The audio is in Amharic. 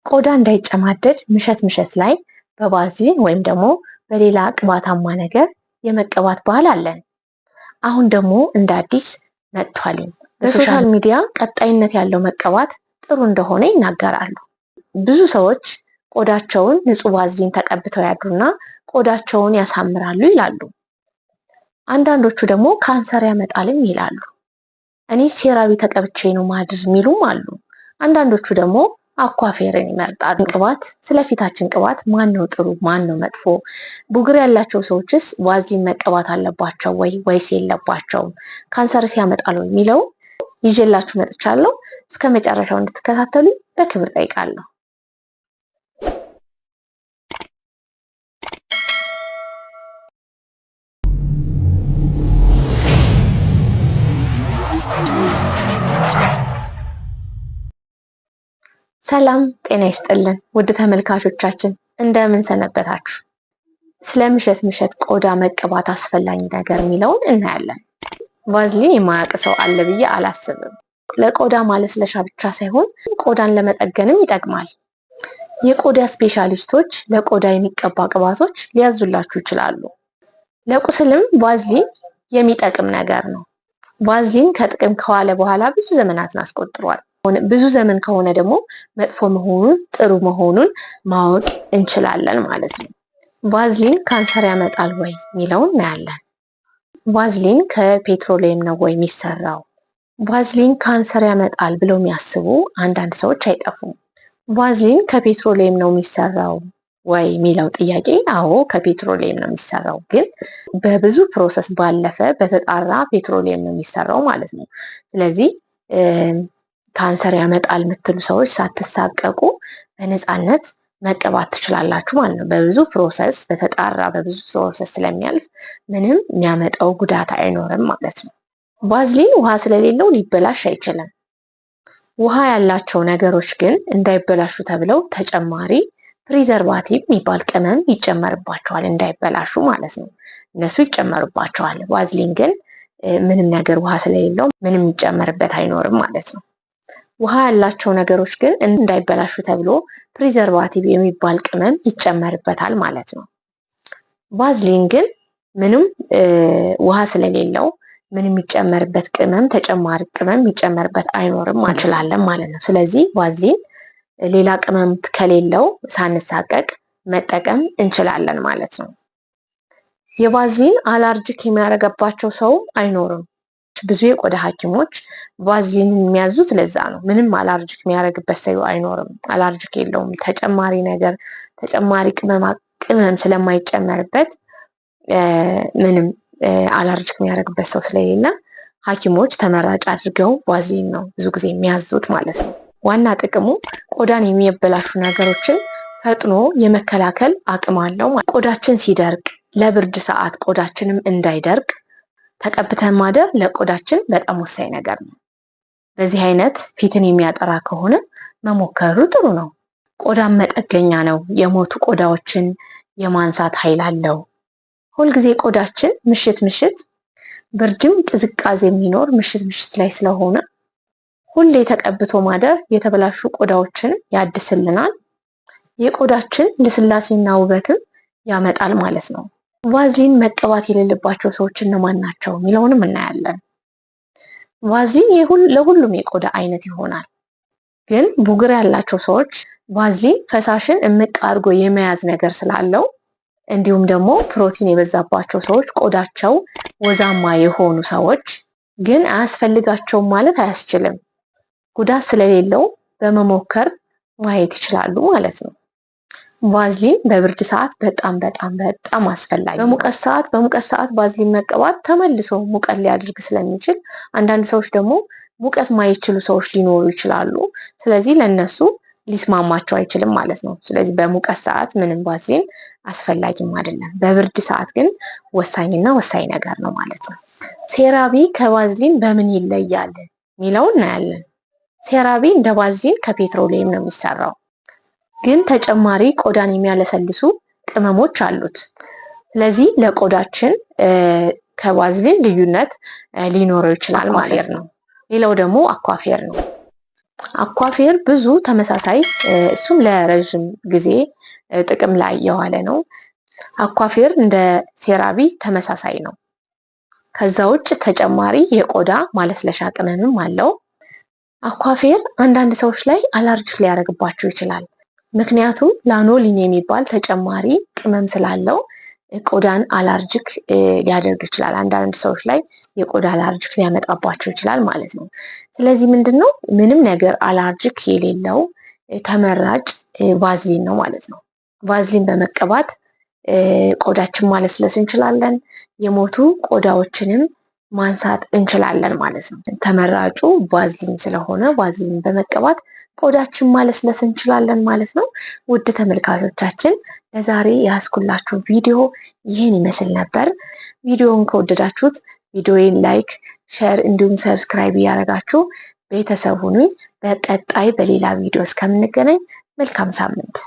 ቆዳ እንዳይጨማደድ ምሸት ላይ በባዝሊን ወይም ደግሞ በሌላ ቅባታማ ነገር የመቀባት ባህል አለን። አሁን ደግሞ እንደ አዲስ መጥቷል። በሶሻል ሚዲያ ቀጣይነት ያለው መቀባት ጥሩ እንደሆነ ይናገራሉ። ብዙ ሰዎች ቆዳቸውን ንጹህ ባዝሊን ተቀብተው ያድሩና ቆዳቸውን ያሳምራሉ ይላሉ። አንዳንዶቹ ደግሞ ካንሰር ያመጣልም ይላሉ። እኔ ሴራቪ ተቀብቼ ነው ማድር የሚሉም አሉ። አንዳንዶቹ ደግሞ አኳፌርን ይመርጣሉ። ቅባት ስለፊታችን ቅባት ማን ነው ጥሩ ማን ነው መጥፎ? ቡግር ያላቸው ሰዎችስ ባዝሊን መቀባት አለባቸው ወይስ የለባቸውም? ካንሰርስ ያመጣል ወይ የሚለው ይዤላችሁ መጥቻለሁ። እስከ መጨረሻው እንድትከታተሉ በክብር ጠይቃለሁ። ሰላም ጤና ይስጥልን ውድ ተመልካቾቻችን እንደምን ሰነበታችሁ? ስለ ምሸት ቆዳ መቀባት አስፈላጊ ነገር የሚለውን እናያለን። ባዝሊን የማያውቅ ሰው አለ ብዬ አላስብም። ለቆዳ ማለስለሻ ብቻ ሳይሆን ቆዳን ለመጠገንም ይጠቅማል። የቆዳ ስፔሻሊስቶች ለቆዳ የሚቀባ ቅባቶች ሊያዙላችሁ ይችላሉ። ለቁስልም ባዝሊን የሚጠቅም ነገር ነው። ባዝሊን ከጥቅም ከዋለ በኋላ ብዙ ዘመናትን አስቆጥሯል። ብዙ ዘመን ከሆነ ደግሞ መጥፎ መሆኑን ጥሩ መሆኑን ማወቅ እንችላለን ማለት ነው። ባዝሊን ካንሰር ያመጣል ወይ የሚለውን እናያለን። ባዝሊን ከፔትሮሊየም ነው ወይ የሚሰራው? ባዝሊን ካንሰር ያመጣል ብለው የሚያስቡ አንዳንድ ሰዎች አይጠፉም። ባዝሊን ከፔትሮሊየም ነው የሚሰራው ወይ የሚለው ጥያቄ፣ አዎ ከፔትሮሊየም ነው የሚሰራው፣ ግን በብዙ ፕሮሰስ ባለፈ በተጣራ ፔትሮሊየም ነው የሚሰራው ማለት ነው። ስለዚህ ካንሰር ያመጣል የምትሉ ሰዎች ሳትሳቀቁ በነፃነት መቀባት ትችላላችሁ ማለት ነው። በብዙ ፕሮሰስ በተጣራ በብዙ ፕሮሰስ ስለሚያልፍ ምንም የሚያመጣው ጉዳት አይኖርም ማለት ነው። ባዝሊን ውሃ ስለሌለው ሊበላሽ አይችልም። ውሃ ያላቸው ነገሮች ግን እንዳይበላሹ ተብለው ተጨማሪ ፕሪዘርቫቲቭ የሚባል ቅመም ይጨመርባቸዋል፣ እንዳይበላሹ ማለት ነው። እነሱ ይጨመርባቸዋል። ባዝሊን ግን ምንም ነገር ውሃ ስለሌለው ምንም ይጨመርበት አይኖርም ማለት ነው። ውሃ ያላቸው ነገሮች ግን እንዳይበላሹ ተብሎ ፕሪዘርቫቲቭ የሚባል ቅመም ይጨመርበታል ማለት ነው። ባዝሊን ግን ምንም ውሃ ስለሌለው ምንም የሚጨመርበት ቅመም ተጨማሪ ቅመም የሚጨመርበት አይኖርም እንችላለን ማለት ነው። ስለዚህ ባዝሊን ሌላ ቅመም ከሌለው ሳንሳቀቅ መጠቀም እንችላለን ማለት ነው። የባዝሊን አላርጂክ የሚያደርግባቸው ሰውም አይኖርም። ብዙ የቆዳ ሐኪሞች ባዝሊን የሚያዙት ለዛ ነው። ምንም አላርጂክ የሚያደርግበት ሰው አይኖርም። አላርጂክ የለውም። ተጨማሪ ነገር ተጨማሪ ቅመም ስለማይጨመርበት ምንም አላርጂክ የሚያደርግበት ሰው ስለሌለ ሐኪሞች ተመራጭ አድርገው ባዝሊን ነው ብዙ ጊዜ የሚያዙት ማለት ነው። ዋና ጥቅሙ ቆዳን የሚያበላሹ ነገሮችን ፈጥኖ የመከላከል አቅም አለው። ቆዳችን ሲደርቅ ለብርድ ሰዓት ቆዳችንም እንዳይደርቅ ተቀብተን ማደር ለቆዳችን በጣም ወሳኝ ነገር ነው። በዚህ አይነት ፊትን የሚያጠራ ከሆነ መሞከሩ ጥሩ ነው። ቆዳን መጠገኛ ነው። የሞቱ ቆዳዎችን የማንሳት ኃይል አለው። ሁልጊዜ ቆዳችን ምሽት ብርድም ቅዝቃዜ የሚኖር ምሽት ላይ ስለሆነ ሁሌ ተቀብቶ ማደር የተበላሹ ቆዳዎችን ያድስልናል። የቆዳችን ልስላሴና ውበትን ያመጣል ማለት ነው። ባዝሊን መቀባት የሌለባቸው ሰዎች እነማን ናቸው የሚለውንም እናያለን። ባዝሊን ለሁሉም የቆዳ አይነት ይሆናል። ግን ቡግር ያላቸው ሰዎች ባዝሊን ፈሳሽን እምቅ አድርጎ የመያዝ ነገር ስላለው፣ እንዲሁም ደግሞ ፕሮቲን የበዛባቸው ሰዎች ቆዳቸው ወዛማ የሆኑ ሰዎች ግን አያስፈልጋቸውም ማለት አያስችልም። ጉዳት ስለሌለው በመሞከር ማየት ይችላሉ ማለት ነው። ባዝሊን በብርድ ሰዓት በጣም አስፈላጊ። በሙቀት ሰዓት ባዝሊን መቀባት ተመልሶ ሙቀት ሊያደርግ ስለሚችል አንዳንድ ሰዎች ደግሞ ሙቀት ማይችሉ ሰዎች ሊኖሩ ይችላሉ። ስለዚህ ለነሱ ሊስማማቸው አይችልም ማለት ነው። ስለዚህ በሙቀት ሰዓት ምንም ባዝሊን አስፈላጊም አይደለም። በብርድ ሰዓት ግን ወሳኝ ነገር ነው ማለት ነው። ሴራቪ ከባዝሊን በምን ይለያል የሚለውን እናያለን። ሴራቪ እንደ ባዝሊን ከፔትሮሊየም ነው የሚሰራው፣ ግን ተጨማሪ ቆዳን የሚያለሰልሱ ቅመሞች አሉት። ስለዚህ ለቆዳችን ከባዝሊን ልዩነት ሊኖረው ይችላል ማለት ነው። ሌላው ደግሞ አኳፌር ነው። አኳፌር ብዙ ተመሳሳይ እሱም ለረዥም ጊዜ ጥቅም ላይ የዋለ ነው። አኳፌር እንደ ሴራቪ ተመሳሳይ ነው። ከዛ ውጭ ተጨማሪ የቆዳ ማለስለሻ ቅመምም አለው። አኳፌር አንዳንድ ሰዎች ላይ አላርጂክ ሊያደርግባቸው ይችላል። ምክንያቱም ላኖሊን የሚባል ተጨማሪ ቅመም ስላለው ቆዳን አላርጂክ ሊያደርግ ይችላል። አንዳንድ ሰዎች ላይ የቆዳ አላርጂክ ሊያመጣባቸው ይችላል ማለት ነው። ስለዚህ ምንድነው ምንም ነገር አላርጂክ የሌለው ተመራጭ ቫዝሊን ነው ማለት ነው። ቫዝሊን በመቀባት ቆዳችን ማለስለስ እንችላለን። የሞቱ ቆዳዎችንም ማንሳት እንችላለን ማለት ነው። ተመራጩ ቫዝሊን ስለሆነ ቫዝሊን በመቀባት ቆዳችን ማለስለስ እንችላለን ማለት ነው። ውድ ተመልካቾቻችን ለዛሬ ያስኩላችሁ ቪዲዮ ይህን ይመስል ነበር። ቪዲዮውን ከወደዳችሁት ቪዲዮውን ላይክ፣ ሼር እንዲሁም ሰብስክራይብ እያደረጋችሁ ቤተሰብ ሁኑኝ። በቀጣይ በሌላ ቪዲዮ እስከምንገናኝ መልካም ሳምንት